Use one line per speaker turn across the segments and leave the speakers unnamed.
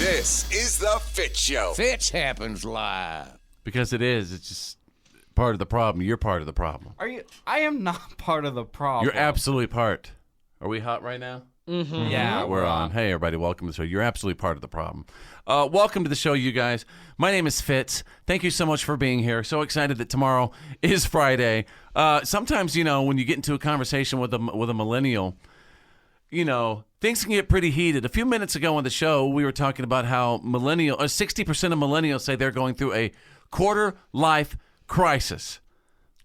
This is The Fit Show.
Fitch happens live.
Because it is. It's just part of the problem. You're part of the problem.
Are you? I am not part of the problem.
You're absolutely part. Are we hot right now?
Mm-hmm. Yeah,
We're on. Hey, everybody. Welcome to the show. You're absolutely part of the problem. Welcome to the show, you guys. My name is Fitz. Thank you so much for being here. So excited that tomorrow is Friday. Sometimes, when you get into a conversation with a millennial, things can get pretty heated. A few minutes ago on the show, we were talking about how 60% of millennials say they're going through a quarter-life crisis.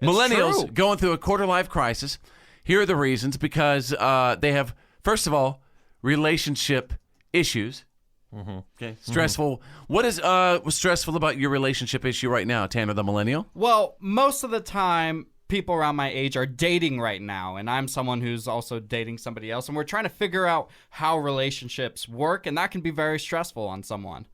Millennials going through a quarter-life crisis. Here are the reasons. Because they have, first of all, relationship issues. Mm-hmm. Okay, stressful. Mm-hmm. What is stressful about your relationship issue right now, Tanner the millennial?
Well, most of the time, people around my age are dating right now, and I'm someone who's also dating somebody else, and we're trying to figure out how relationships work, and that can be very stressful on someone.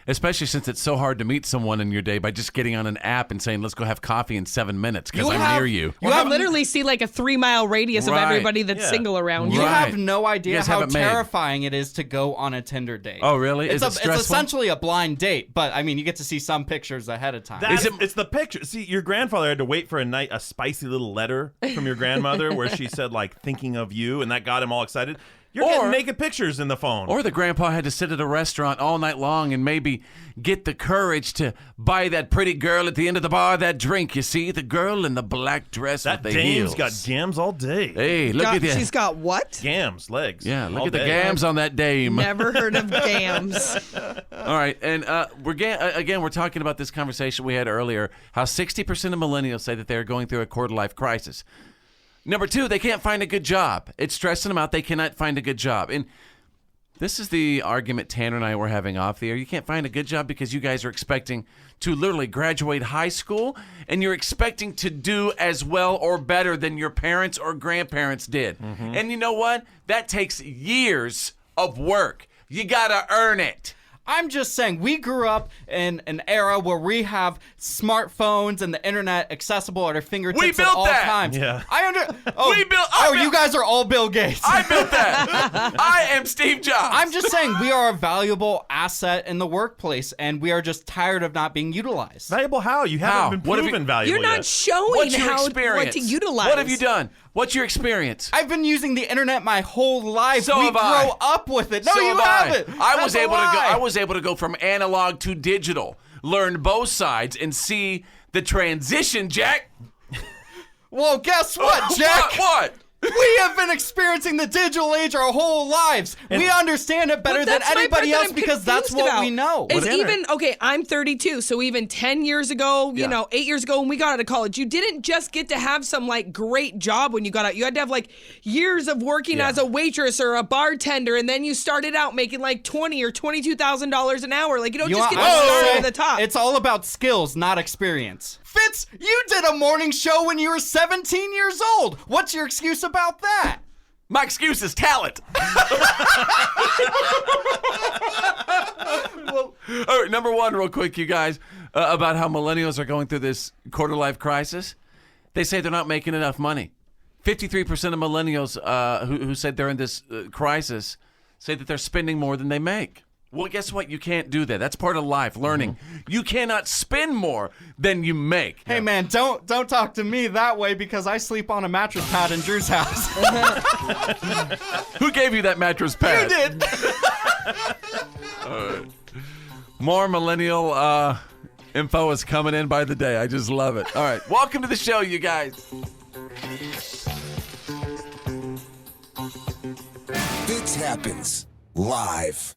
Especially since it's so hard to meet someone in your day by just getting on an app and saying, let's go have coffee in 7 minutes because I'm near you.
You literally see like a 3-mile radius of everybody that's single around you.
You have no idea how terrifying it is to go on a Tinder date.
Oh, really?
It's essentially a blind date, but I mean, you get to see some pictures ahead of time.
It's the picture. See, your grandfather had to wait for a spicy little letter from your grandmother where she said, like, thinking of you, and that got him all excited. You're getting naked pictures in the phone.
Or the grandpa had to sit at a restaurant all night long and maybe get the courage to buy that pretty girl at the end of the bar that drink. You see, the girl in the black dress with the heels.
That dame's got gams all day.
Hey, look at that.
She's got what?
Gams, legs.
Yeah, look at the gams on that dame.
Never heard of gams.
All right, and we're talking about this conversation we had earlier, how 60% of millennials say that they're going through a quarter-life crisis. Number 2, they can't find a good job. It's stressing them out. They cannot find a good job. And this is the argument Tanner and I were having off the air. You can't find a good job because you guys are expecting to literally graduate high school, and you're expecting to do as well or better than your parents or grandparents did. Mm-hmm. And you know what? That takes years of work. You got to earn it.
I'm just saying, we grew up in an era where we have smartphones and the internet accessible at our fingertips at all times.
Yeah.
You guys are all Bill Gates.
I built that. I am Steve Jobs.
I'm just saying, we are a valuable asset in the workplace, and we are just tired of not being utilized.
Valuable how? You haven't been proven valuable
You're not
yet.
showing
What's your
what
experience?
to utilize.
What have you done? What's your experience?
I've been using the internet my whole life.
So
we
have I.
grow up with it. No,
So
you
have
haven't.
I was able to go from analog to digital, learn both sides, and see the transition, Jack.
Well, guess what, Jack?
What?
We have been experiencing the digital age our whole lives. We understand it better than anybody else because that's what we know.
I'm 32, so even 10 years ago, 8 years ago when we got out of college, you didn't just get to have some like great job when you got out. You had to have like years of working as a waitress or a bartender, and then you started out making like $20,000 or $22,000 an hour. Like you don't just get started at the top.
It's all about skills, not experience. Fitz, you did a morning show when you were 17 years old. What's your excuse about that?
My excuse is talent. All right, number 1, real quick, you guys, about how millennials are going through this quarter-life crisis. They say they're not making enough money. 53% of millennials who said they're in this crisis say that they're spending more than they make. Well, guess what? You can't do that. That's part of life, learning. Mm-hmm. You cannot spend more than you make.
Hey, man, don't talk to me that way because I sleep on a mattress pad in Drew's house.
Who gave you that mattress pad?
You did.
More millennial info is coming in by the day. I just love it. All right. Welcome to the show, you guys.
Fitz happens live.